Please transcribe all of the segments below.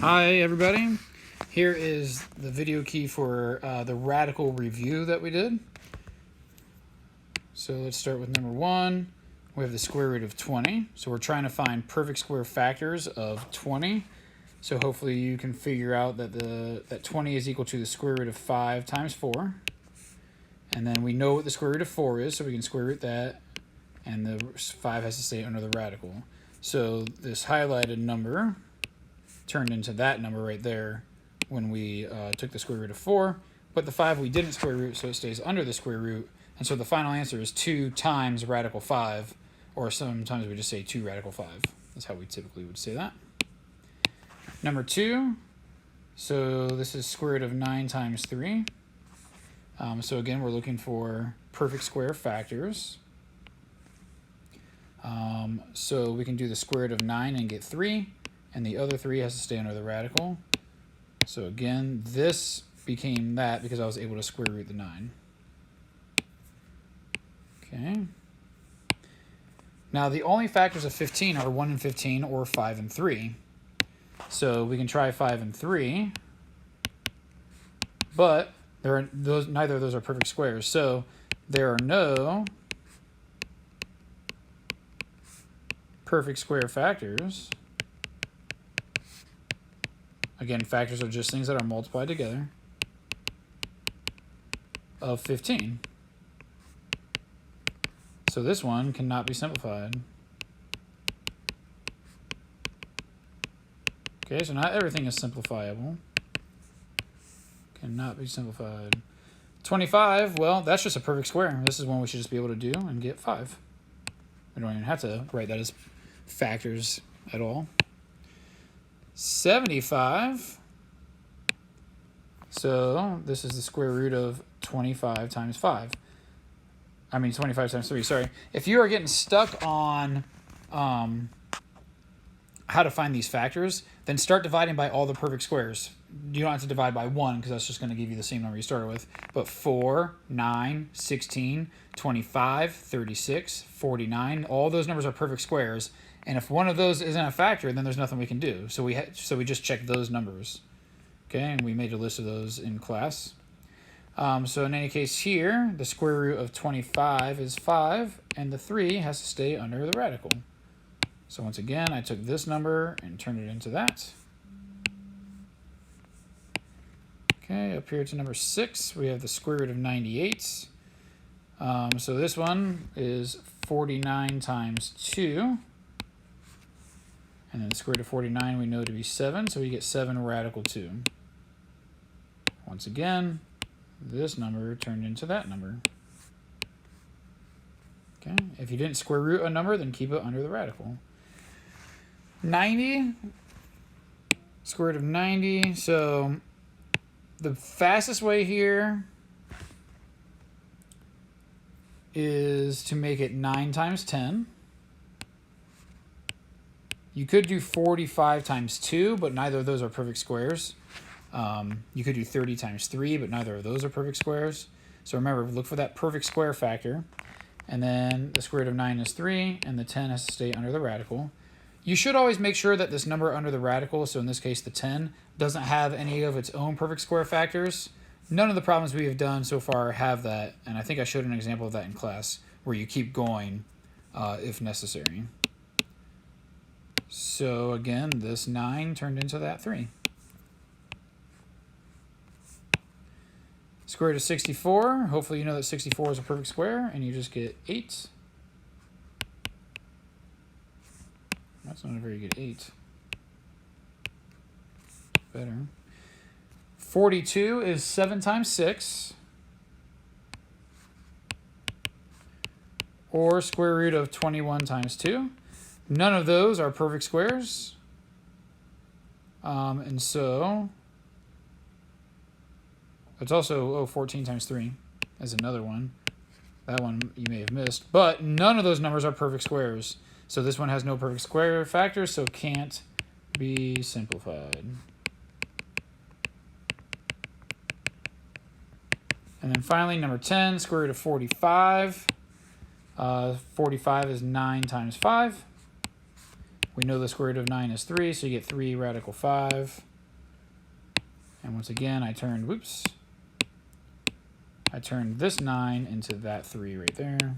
Hi everybody, here is the video key for the radical review that we did. So let's start with number 1. We have the square root of 20. So we're trying to find perfect square factors of 20. So hopefully you can figure out that 20 is equal to the square root of 5 times 4. And then we know what the square root of 4 is, so we can square root that. And the 5 has to stay under the radical. So this highlighted number turned into that number right there when we took the square root of 4. But the 5 we didn't square root, so it stays under the square root. And so the final answer is 2 times radical 5, or sometimes we just say 2 radical 5. That's how we typically would say that. Number 2, so this is square root of 9 times 3. So again, we're looking for perfect square factors. So we can do the square root of 9 and get 3. And the other 3 has to stay under the radical. So again, this became that because I was able to square root the 9. Okay. Now the only factors of 15 are 1 and 15 or 5 and 3. So we can try 5 and 3. But neither of those are perfect squares. So there are no perfect square factors. Again, factors are just things that are multiplied together of 15. So this one cannot be simplified. Okay, so not everything is simplifiable. Cannot be simplified. 25, well, that's just a perfect square. This is one we should just be able to do and get 5. We don't even have to write that as factors at all. 75. So this is the square root of 25 times 5. 25 times 3, sorry. If you are getting stuck on how to find these factors, then start dividing by all the perfect squares. You don't have to divide by 1 because that's just going to give you the same number you started with. But 4, 9, 16, 25, 36, 49, all those numbers are perfect squares. And if one of those isn't a factor, then there's nothing we can do. So we just check those numbers. Okay, and we made a list of those in class. So in any case here, the square root of 25 is 5, and the 3 has to stay under the radical. So once again, I took this number and turned it into that. Okay, up here to number 6, we have the square root of 98. So this one is 49 times 2. And then the square root of 49 we know to be 7, so we get 7 radical 2. Once again, this number turned into that number. Okay, if you didn't square root a number, then keep it under the radical. 90, square root of 90. So the fastest way here is to make it 9 times 10. You could do 45 times 2, but neither of those are perfect squares. You could do 30 times 3, but neither of those are perfect squares. So remember, look for that perfect square factor. And then the square root of 9 is 3, and the 10 has to stay under the radical. You should always make sure that this number under the radical, so in this case the 10, doesn't have any of its own perfect square factors. None of the problems we have done so far have that, and I think I showed an example of that in class, where you keep going if necessary. So again, this 9 turned into that 3. Square root of 64. Hopefully you know that 64 is a perfect square, and you just get 8. That's not a very good 8. Better. 42 is 7 times 6. Or square root of 21 times 2. None of those are perfect squares. And so it's also 14 times 3 is another one. That one you may have missed. But none of those numbers are perfect squares. So this one has no perfect square factors, so can't be simplified. And then finally, number 10, square root of 45. 45 is 9 times 5. We know the square root of 9 is 3, so you get 3 radical 5. And once again, I turned this 9 into that 3 right there.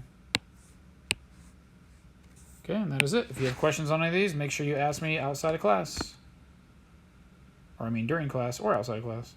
Okay, and that is it. If you have questions on any of these, make sure you ask me outside of class. Or I mean during class or outside of class.